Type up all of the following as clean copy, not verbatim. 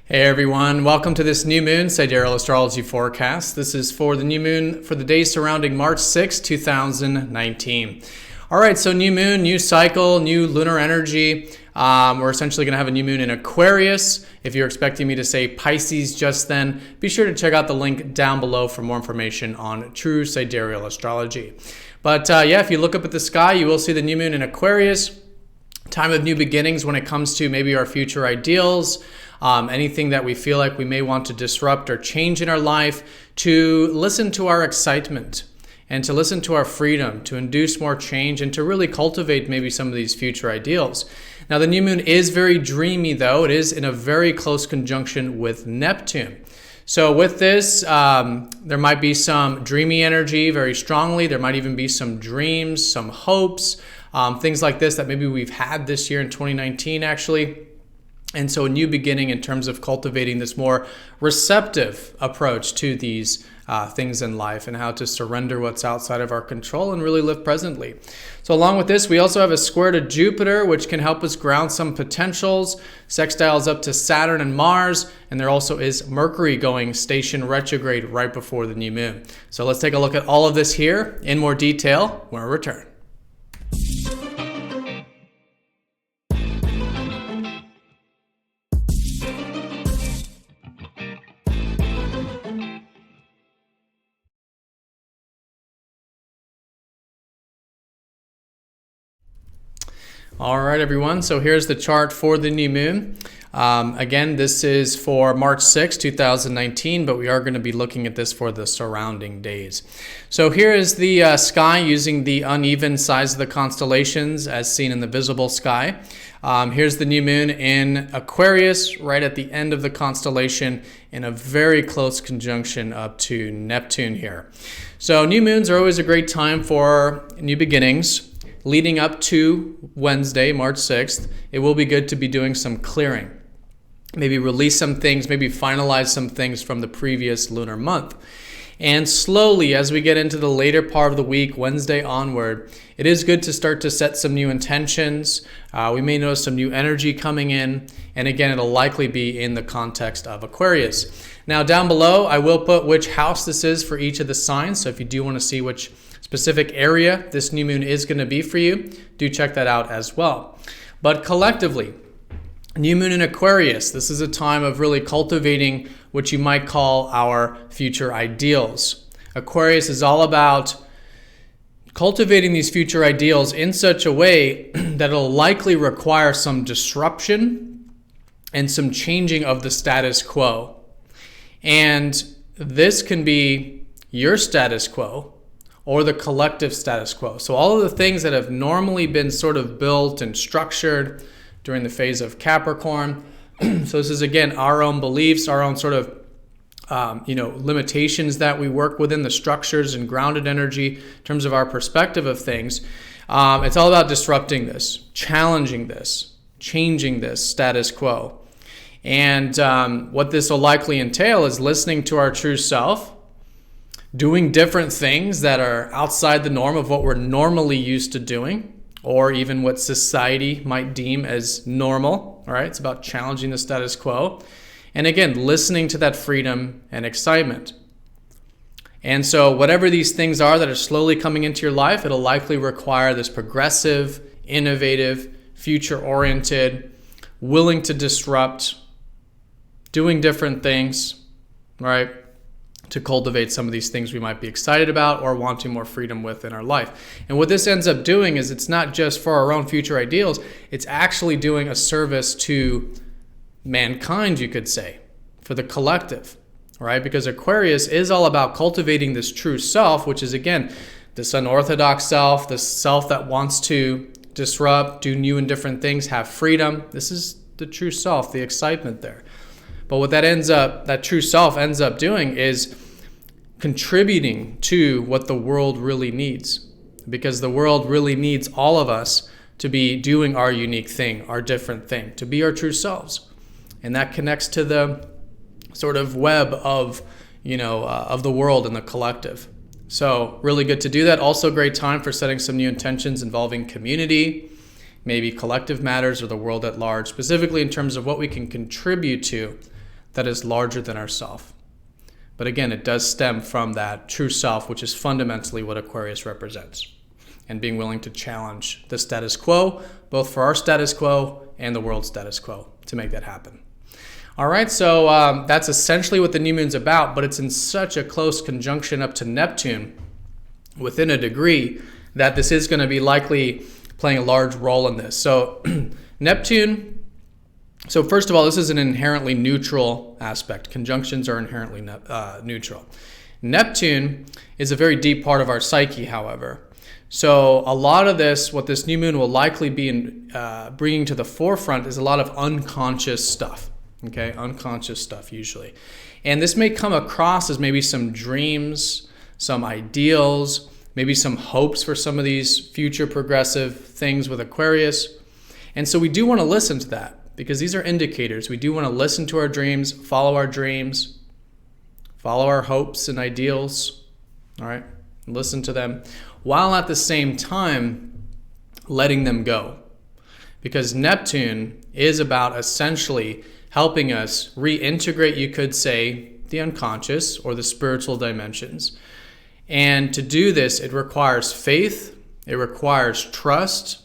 Hey everyone, welcome to this new moon Sidereal Astrology forecast. This is for the new moon for the days surrounding March 6, 2019. All right, so new moon, new cycle, new lunar energy. We're essentially going to have a new moon in Aquarius. If you're expecting me to say Pisces just then, be sure to check out the link down below for more information on true Sidereal Astrology. But yeah, if you look up at the sky, you will see the new moon in Aquarius. Time of new beginnings when it comes to maybe our future ideals, anything that we feel like we may want to disrupt or change in our life, to listen to our excitement and to listen to our freedom, to induce more change and to really cultivate maybe some of these future ideals. Now the new moon is very dreamy though. It is in a very close conjunction with Neptune. So with this, there might be some dreamy energy very strongly. There might even be some dreams, some hopes, things like this that maybe we've had this year in 2019 actually. And so a new beginning in terms of cultivating this more receptive approach to these things in life and how to surrender what's outside of our control and really live presently. So along with this, we also have a square to Jupiter, which can help us ground some potentials, sextiles up to Saturn and Mars, and there also is Mercury going station retrograde right before the new moon. So let's take a look at all of this here in more detail when we return. All right, everyone. So here's the chart for the new moon. Again, this is for March 6, 2019, but we are going to be looking at this for the surrounding days. So here is the sky using the uneven size of the constellations as seen in the visible sky. Here's the new moon in Aquarius, right at the end of the constellation in a very close conjunction up to Neptune here. So new moons are always a great time for new beginnings. Leading up to Wednesday, March 6th, it will be good to be doing some clearing. Maybe release some things, maybe finalize some things from the previous lunar month. And slowly, as we get into the later part of the week, Wednesday onward, it is good to start to set some new intentions. We may notice some new energy coming in. And again, it'll likely be in the context of Aquarius. Now, down below, I will put which house this is for each of the signs. So if you do want to see which specific area this new moon is going to be for you, do check that out as well. But collectively, new moon in Aquarius, this is a time of really cultivating what you might call our future ideals. Aquarius is all about cultivating these future ideals in such a way that it'll likely require some disruption and some changing of the status quo. And this can be your status quo or the collective status quo. So all of the things that have normally been sort of built and structured during the phase of Capricorn. So this is, again, our own beliefs, our own sort of limitations that we work within, the structures and grounded energy in terms of our perspective of things. It's all about disrupting this, challenging this, changing this status quo. And what this will likely entail is listening to our true self, doing different things that are outside the norm of what we're normally used to doing, or even what society might deem as normal. All right, it's about challenging the status quo. And again, listening to that freedom and excitement. And so whatever these things are that are slowly coming into your life, it'll likely require this progressive, innovative, future-oriented, willing to disrupt, doing different things, right, to cultivate some of these things we might be excited about or wanting more freedom with in our life. And what this ends up doing is it's not just for our own future ideals, it's actually doing a service to mankind, you could say, for the collective, right? Because Aquarius is all about cultivating this true self, which is, again, this unorthodox self, this self that wants to disrupt, do new and different things, have freedom. This is the true self, the excitement there. But what that true self ends up doing is contributing to what the world really needs. Because the world really needs all of us to be doing our unique thing, our different thing, to be our true selves. And that connects to the sort of web of the world and the collective. So really good to do that. Also great time for setting some new intentions involving community, maybe collective matters or the world at large, specifically in terms of what we can contribute to that is larger than ourself. But again, it does stem from that true self, which is fundamentally what Aquarius represents, and being willing to challenge the status quo, both for our status quo and the world's status quo, to make that happen. All right, so that's essentially what the new moon's about, but it's in such a close conjunction up to Neptune within a degree that this is going to be likely playing a large role in this. So Neptune, so first of all, this is an inherently neutral aspect. Conjunctions are inherently neutral. Neptune is a very deep part of our psyche, however. So a lot of this, what this new moon will likely be bringing to the forefront, is a lot of unconscious stuff. Okay, unconscious stuff usually. And this may come across as maybe some dreams, some ideals, maybe some hopes for some of these future progressive things with Aquarius. And so we do want to listen to that, because these are indicators. We do want to listen to our dreams, follow our hopes and ideals, all right? Listen to them, while at the same time letting them go. Because Neptune is about essentially helping us reintegrate, you could say, the unconscious or the spiritual dimensions. And to do this, it requires faith, it requires trust,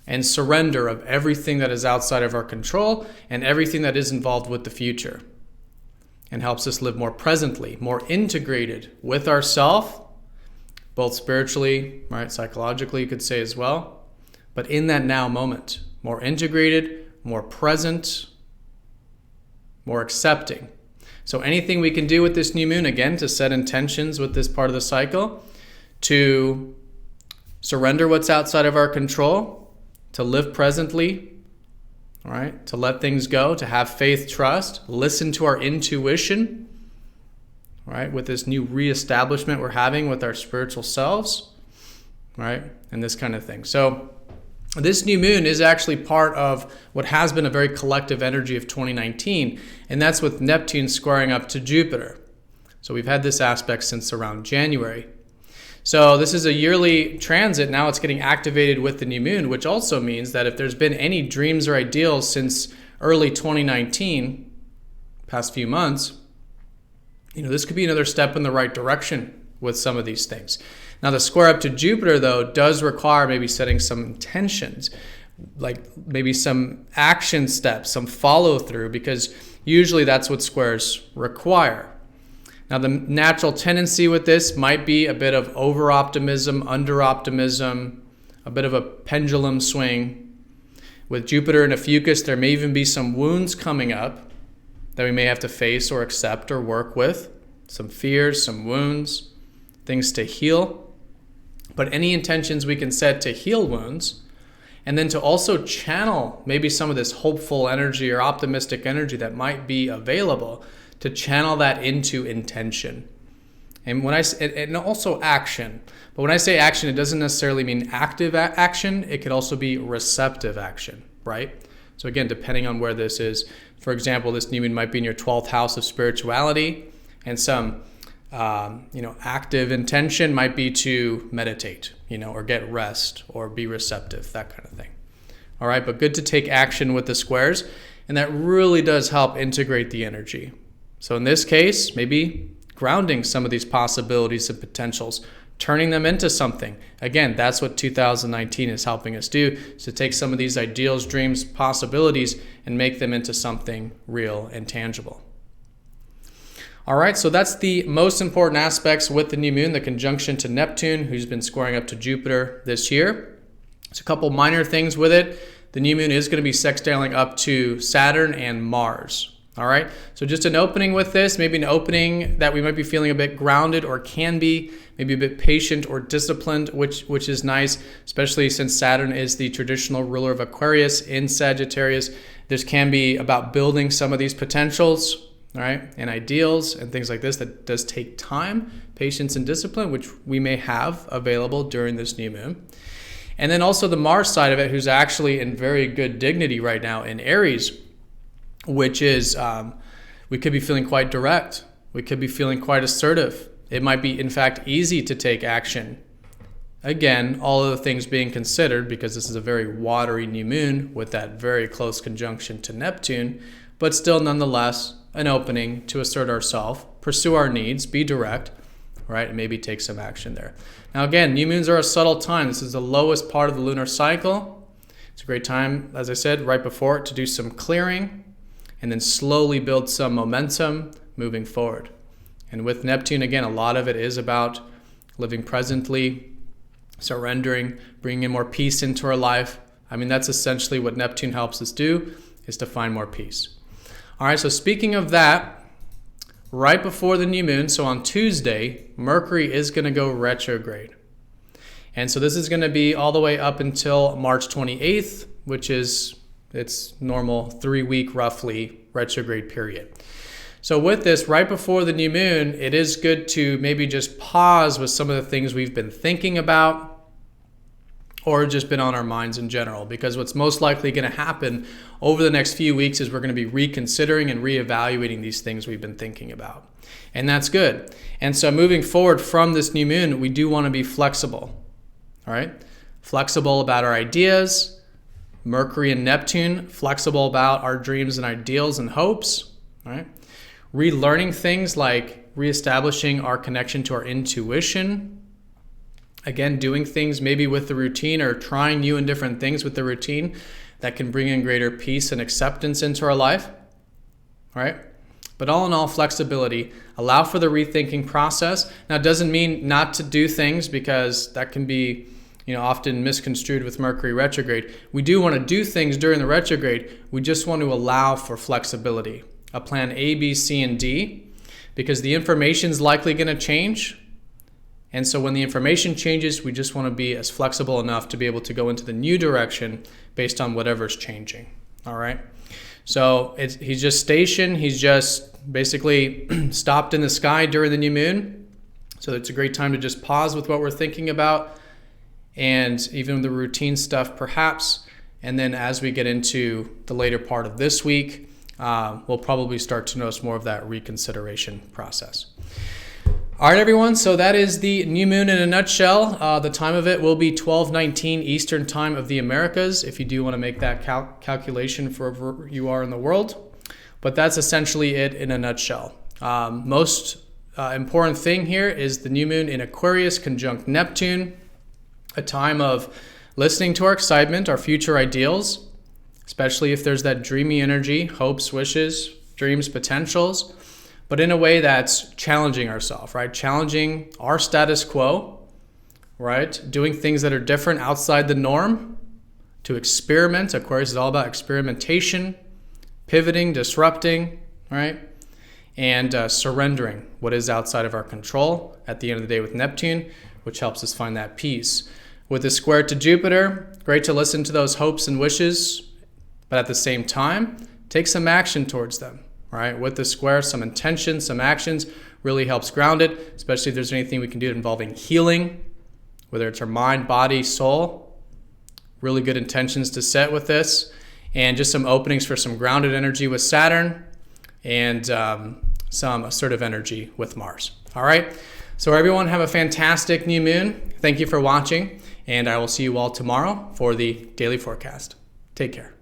and surrender of everything that is outside of our control and everything that is involved with the future. And helps us live more presently, more integrated with ourself, both spiritually, right, psychologically, you could say as well, but in that now moment, more integrated, more present, more accepting. So anything we can do with this new moon, again, to set intentions with this part of the cycle, to surrender what's outside of our control, to live presently, all right, to let things go, to have faith, trust, listen to our intuition, right, with this new reestablishment we're having with our spiritual selves, right, and this kind of thing. So this new moon is actually part of what has been a very collective energy of 2019, and that's with Neptune squaring up to Jupiter. So we've had this aspect since around January. So this is a yearly transit. Now it's getting activated with the new moon, which also means that if there's been any dreams or ideals since early 2019, past few months, this could be another step in the right direction with some of these things. Now, the square up to Jupiter, though, does require maybe setting some intentions, like maybe some action steps, some follow through, because usually that's what squares require. Now, the natural tendency with this might be a bit of over-optimism, under-optimism, a bit of a pendulum swing. With Jupiter and Ophiuchus, there may even be some wounds coming up that we may have to face or accept or work with, some fears, some wounds, things to heal. But any intentions we can set to heal wounds, and then to also channel maybe some of this hopeful energy or optimistic energy that might be available, to channel that into intention. And and also action. But when I say action, it doesn't necessarily mean active action. It could also be receptive action, right? So again, depending on where this is, for example, this new moon might be in your 12th house of spirituality, and some active intention might be to meditate, or get rest or be receptive, that kind of thing. All right, but good to take action with the squares, and that really does help integrate the energy. So in this case, maybe grounding some of these possibilities and potentials, turning them into something. Again, that's what 2019 is helping us do, is to take some of these ideals, dreams, possibilities, and make them into something real and tangible. All right, so that's the most important aspects with the new moon, the conjunction to Neptune, who's been squaring up to Jupiter this year. There's a couple minor things with it. The new moon is going to be sextiling up to Saturn and Mars. All right, so just an opening with this, maybe an opening that we might be feeling a bit grounded, or can be maybe a bit patient or disciplined, which is nice, especially since Saturn is the traditional ruler of Aquarius in Sagittarius. This can be about building some of these potentials, all right, and ideals and things like this. That does take time, patience, and discipline, which we may have available during this new moon. And then also the Mars side of it, who's actually in very good dignity right now in Aries, which is we could be feeling quite direct. We could be feeling quite assertive. It might be, in fact, easy to take action. Again, all of the things being considered, because this is a very watery new moon with that very close conjunction to Neptune, but still nonetheless an opening to assert ourselves, pursue our needs, be direct, right? And maybe take some action there. Now again, new moons are a subtle time. This is the lowest part of the lunar cycle. It's a great time, as I said, right before it, to do some clearing and then slowly build some momentum moving forward. And with Neptune, again, a lot of it is about living presently, surrendering, bringing in more peace into our life. I mean, that's essentially what Neptune helps us do, is to find more peace. All right, so speaking of that, right before the new moon, so on Tuesday, Mercury is going to go retrograde. And so this is going to be all the way up until March 28th, which is its normal 3-week roughly retrograde period. So with this, right before the new moon, it is good to maybe just pause with some of the things we've been thinking about or just been on our minds in general, because what's most likely going to happen over the next few weeks is we're going to be reconsidering and reevaluating these things we've been thinking about. And that's good. And so moving forward from this new moon, we do want to be flexible. All right? Flexible about our ideas. Mercury and Neptune, flexible about our dreams and ideals and hopes. All right? Relearning things like reestablishing our connection to our intuition. Again, doing things maybe with the routine or trying new and different things with the routine that can bring in greater peace and acceptance into our life. All right? But all in all, flexibility. Allow for the rethinking process. Now, it doesn't mean not to do things, because that can be often misconstrued with Mercury retrograde. We do want to do things during the retrograde. We just want to allow for flexibility. A plan A, B, C, and D, because the information is likely going to change. And so when the information changes, we just want to be as flexible enough to be able to go into the new direction based on whatever's changing. All right. So he's just stationed. He's just basically stopped in the sky during the new moon. So it's a great time to just pause with what we're thinking about, and even the routine stuff perhaps. And then as we get into the later part of this week, we'll probably start to notice more of that reconsideration process. All right, everyone. So that is the new moon in a nutshell. The time of it will be 12:19 Eastern time of the Americas, if you do want to make that calculation for wherever you are in the world. But that's essentially it in a nutshell. Most important thing here is the new moon in Aquarius conjunct Neptune, a time of listening to our excitement, our future ideals, especially if there's that dreamy energy, hopes, wishes, dreams, potentials, but in a way that's challenging ourselves, right? Challenging our status quo, right? Doing things that are different outside the norm, to experiment. Aquarius is all about experimentation, pivoting, disrupting, right? And surrendering what is outside of our control at the end of the day with Neptune, which helps us find that peace. With the square to Jupiter, great to listen to those hopes and wishes, but at the same time, take some action towards them. Right? With the square, some intention, some actions really helps ground it, especially if there's anything we can do involving healing, whether it's our mind, body, soul. Really good intentions to set with this, and just some openings for some grounded energy with Saturn, and some assertive energy with Mars. All right. So everyone, have a fantastic new moon. Thank you for watching, and I will see you all tomorrow for the daily forecast. Take care.